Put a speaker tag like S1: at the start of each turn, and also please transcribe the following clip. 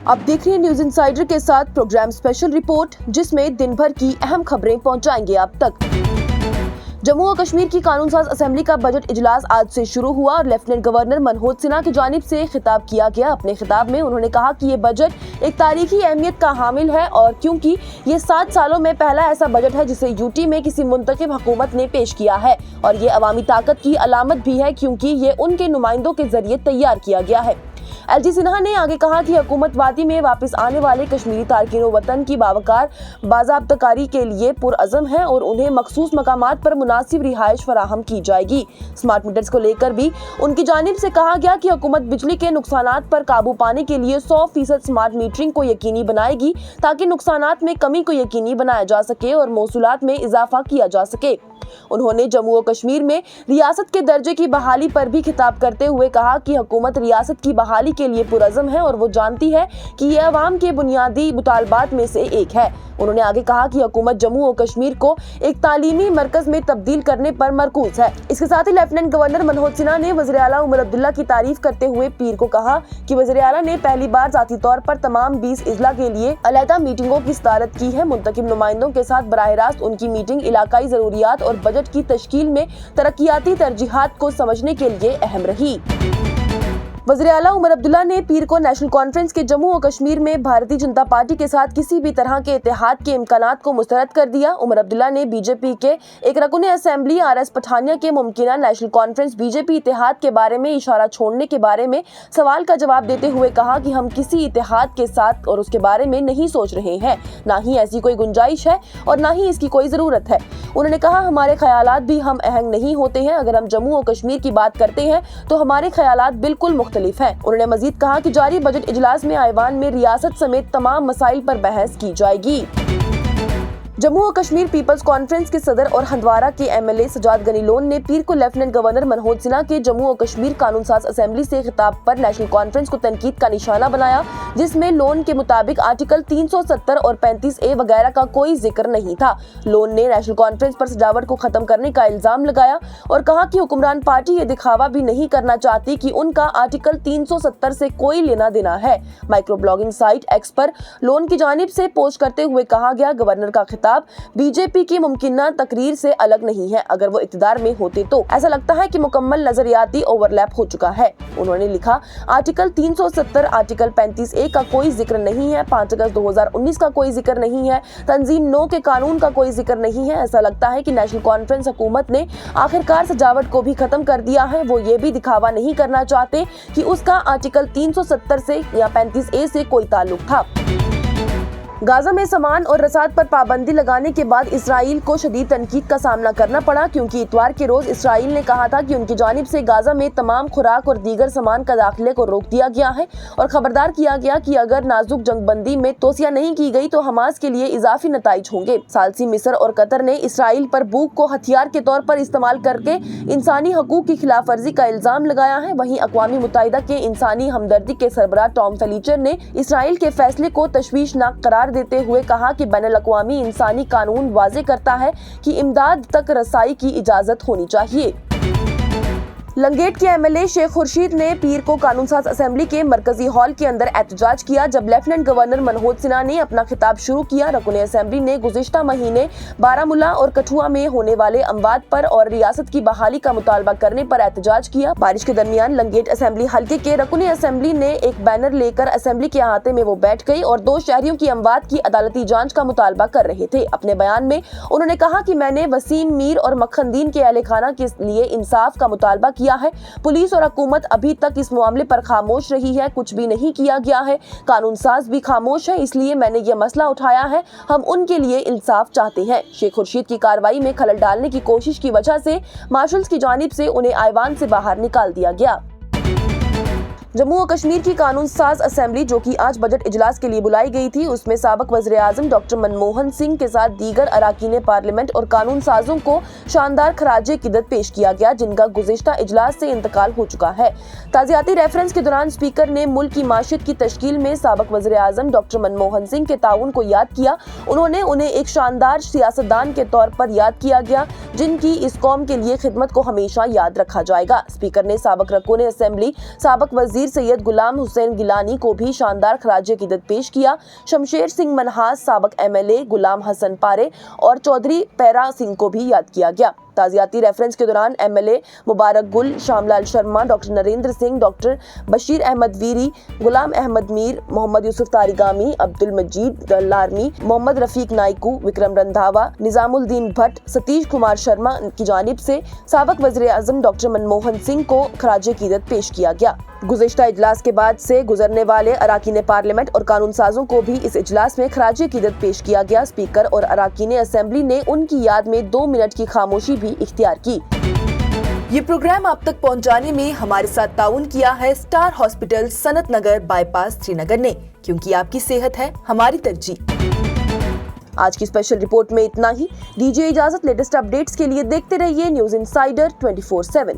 S1: आप देख रहे हैं न्यूज इंसाइडर के साथ प्रोग्राम स्पेशल रिपोर्ट, जिसमें दिन भर की अहम खबरें पहुंचाएंगे आप तक। जम्मू और कश्मीर की कानून साज असेंबली का बजट इजलास आज से शुरू हुआ और लेफ्टिनेंट गवर्नर मनोज सिन्हा की जानिब से खिताब किया गया। अपने खिताब में उन्होंने कहा कि ये बजट एक तारीखी अहमियत का हामिल है और क्योंकि ये 7 सालों में पहला ऐसा बजट है जिसे यूटी में किसी मुंतखब हुकूमत ने पेश किया है और ये अवामी ताकत की अलामत भी है क्योंकि ये उनके नुमाइंदों के जरिए तैयार किया गया है। एलजी सिन्हा ने आगे कहा कि हुकूमत वादी में वापस आने वाले कश्मीरी तारकीनों वतन की बावकार बाज़ाब्तकारी के लिए पुरअज़म है और उन्हें मखसूस मकामात पर मुनासिब रिहाइश फराहम की जाएगी। स्मार्ट मीटर्स को लेकर भी उनकी जानिब से कहा गया कि हुकूमत बिजली के नुकसानात पर काबू पाने के लिए 100% स्मार्ट मीटरिंग को यकीनी बनाएगी ताकि नुकसानात में कमी को यकीनी बनाया जा सके और मौसूलात में इजाफा किया जा सके। उन्होंने जम्मू और कश्मीर में रियासत के दर्जे की बहाली पर भी खिताब करते हुए कहा कि हुकूमत रियासत की बहाली के लिए पुरअज़म है और वो जानती है कि ये अवाम के बुनियादी मुतालबात में से एक है। उन्होंने आगे कहा कि हुकूमत जम्मू और कश्मीर को एक तालीमी मरकज में तब्दील करने पर मरकूज है। इसके साथ ही लेफ्टिनेंट गवर्नर मनोज सिन्हा ने वज़ीर आला उमर अब्दुल्ला की तारीफ करते हुए पीर को कहा कि वज़ीर आला ने पहली बार ज़ाती तौर पर तमाम 20 इजला के लिए अलहदा मीटिंगों की सदारत की है। मुंतखब नुमाइंदों के साथ बराह रास्त उनकी मीटिंग इलाकाई ज़रूरियात और बजट की तश्कील में तरक्याती तरजीहात को समझने के लिए अहम रही। वज़ीर आला उमर अब्दुल्ला ने पीर को नेशनल कॉन्फ्रेंस के जम्मू और कश्मीर में भारतीय जनता पार्टी के साथ किसी भी तरह के इत्तेहाद के इम्कानात को मुस्तरद कर दिया। उमर अब्दुल्ला ने बीजेपी के एक रकुन असेंबली आरएस पठानिया के मुमकिना नेशनल कॉन्फ्रेंस बीजेपी इत्तेहाद के बारे में इशारा छोड़ने के बारे में सवाल का जवाब देते हुए कहा कि हम किसी इत्तेहाद के साथ और उसके बारे में नहीं सोच रहे हैं, ना ही ऐसी कोई गुंजाइश है और ना ही इसकी कोई ज़रूरत है। उन्होंने कहा हमारे ख्यालात भी हम अहंग नहीं होते हैं। अगर हम जम्मू और कश्मीर की बात करते हैं तो हमारे ख्यालात बिल्कुल मुख्तलिफ है। उन्होंने मजीद कहा कि जारी बजट इजलास में आईवान में रियासत समेत तमाम मसाइल पर बहस की जाएगी। जम्मू और कश्मीर पीपल्स कॉन्फ्रेंस के सदर और हंदवारा के एमएलए सजाद गनी लोन ने पीर को लेफ्टिनेंट गवर्नर मनोज सिन्हा के जम्मू और कश्मीर कानून साज असेंबली से खिताब पर नेशनल कॉन्फ्रेंस को तनकीद का निशाना बनाया, जिसमें लोन के मुताबिक आर्टिकल 370 और 35A वगैरह का कोई जिक्र नहीं था। लोन ने नेशनल कॉन्फ्रेंस पर सजावट को खत्म करने का इल्जाम लगाया और कहा कि हुक्मरान पार्टी ये दिखावा भी नहीं करना चाहती कि उनका आर्टिकल 370 से कोई लेना देना है। माइक्रो ब्लॉगिंग साइट एक्स पर लोन की जानिब से पोस्ट करते हुए कहा गया, गवर्नर का बीजेपी की मुमकिना तकरीर से अलग नहीं है। अगर वो इक़्तिदार में होते तो ऐसा लगता है कि मुकम्मल नजरियाती ओवरलैप हो चुका है। उन्होंने लिखा, आर्टिकल 370, आर्टिकल 35A का कोई जिक्र नहीं है, 5 अगस्त 2019 का कोई जिक्र नहीं है, तंजीम 9 के कानून का कोई जिक्र नहीं है। ऐसा लगता है कि नेशनल कॉन्फ्रेंस हुकूमत ने आखिरकार सजावट को भी खत्म कर दिया है। वो ये भी दिखावा नहीं करना चाहते कि उसका आर्टिकल 370 से या 35A से कोई ताल्लुक था। गाजा में सामान और रसाद पर पाबंदी लगाने के बाद इसराइल को शदीद तनकीद का सामना करना पड़ा क्योंकि इतवार के रोज इसराइल ने कहा था कि उनकी जानिब से गाजा में तमाम खुराक और दीगर सामान का दाखिले को रोक दिया गया है और खबरदार किया गया कि अगर नाजुक जंगबंदी में तोसिया नहीं की गई तो हमास के लिए इजाफी नताइज होंगे। सालसी मिस्र और कतर ने इसराइल पर भूख को हथियार के तौर पर इस्तेमाल करके इंसानी हकूक की खिलाफ वर्जी का इल्जाम लगाया है। वहीं अक़वामी मुत्तहिदा के इंसानी हमदर्दी के सरबराह टॉम फलीचर ने इसराइल के फैसले को तशवीशनाक करार देते हुए कहा कि बैनुल-अक़वामी इंसानी कानून वाज़े करता है कि इमदाद तक रसाई की इजाजत होनी चाहिए। लंगेट के एमएलए शेख खुर्शीद ने पीर को कानून साज असेंबली के मरकजी हॉल के अंदर एहतजाज किया जब लेफ्टिनेंट गवर्नर मनोज सिन्हा ने अपना खिताब शुरू किया। रकुन असेंबली ने गुज़िश्ता महीने बारामूला और कठुआ में होने वाले अमवात पर और रियासत की बहाली का मुतालबा करने पर एहतजाज किया। बारिश के दरमियान लंगेट असेंबली हल्के के रकुन असेंबली ने एक बैनर लेकर असेंबली के अहाते में वो बैठ गई और 2 शहरियों की अमवात की अदालती जांच का मुतालबा कर रहे थे। अपने बयान में उन्होंने कहा कि मैंने वसीम मीर और मक्खनदीन के अहले खाना के लिए इंसाफ का मुतालबा किया है। पुलिस और हुकूमत अभी तक इस मामले पर खामोश रही है, कुछ भी नहीं किया गया है। कानून साज भी खामोश है, इसलिए मैंने ये मसला उठाया है। हम उनके लिए इंसाफ चाहते हैं। शेख खुर्शीद की कार्रवाई में खलल डालने की कोशिश की वजह से मार्शल्स की जानिब से उन्हें आईवान से बाहर निकाल दिया गया। जम्मू और कश्मीर की कानून साज असेंबली जो कि आज बजट इजलास के लिए बुलाई गई थी, उसमें साबिक वज़ीर आज़म डॉक्टर मनमोहन सिंह के साथ दीगर अराकीन पार्लियामेंट और कानून साजों को शानदार खराजे क़िदत पेश किया गया, जिनका गुज़िश्ता इजलास से इंतकाल हो चुका है। ताज़ियाती रेफरेंस के दौरान स्पीकर ने मुल्क की माशियत की तश्कील में साबिक वज़ीर आज़म डॉक्टर मनमोहन सिंह के ताउन को याद किया। उन्हें एक शानदार सियासतदान के तौर पर याद किया गया, जिनकी इस कौम के लिए खिदमत को हमेशा याद रखा जाएगा। स्पीकर ने साबिक रकुन असेंबली, साबिक वज़ीर मीर सैयद गुलाम हुसैन गिलानी को भी शानदार खराज अकीदत पेश किया। शमशेर सिंह मनहास, साबिक MLA गुलाम हसन पारे और चौधरी पैरा सिंह को भी याद किया गया। ताज़ियाती रेफरेंस के दौरान MLA मुबारक गुल, श्यामलाल शर्मा, डॉक्टर नरेंद्र सिंह, डॉक्टर बशीर अहमद वीरी, गुलाम अहमद मीर, मोहम्मद यूसुफ तारिगामी, अब्दुल मजीद दलारमी, मोहम्मद रफीक नाइकू, विक्रम रंधावा, निजामुद्दीन भट्ट, सतीश कुमार शर्मा की जानिब से साबिक वज़ीर आज़म डॉक्टर मनमोहन सिंह को खराज अकीदत पेश किया गया। गुज़िश्ता इजलास के बाद से गुजरने वाले अरकान पार्लियामेंट और कानून साजों को भी इस इजलास में खराज अकीदत पेश किया गया। स्पीकर और अरकान असेंबली ने उनकी याद में 2 मिनट की खामोशी भी इख्तियार की। ये प्रोग्राम आप तक पहुंचाने में हमारे साथ ताउन किया है स्टार हॉस्पिटल सनत नगर बाईपास श्रीनगर ने, क्योंकि आपकी सेहत है हमारी तरजीह। आज की स्पेशल रिपोर्ट में इतना ही। दीजिए इजाजत। लेटेस्ट अपडेट्स के लिए देखते रहिए न्यूज़ इनसाइडर 24/7।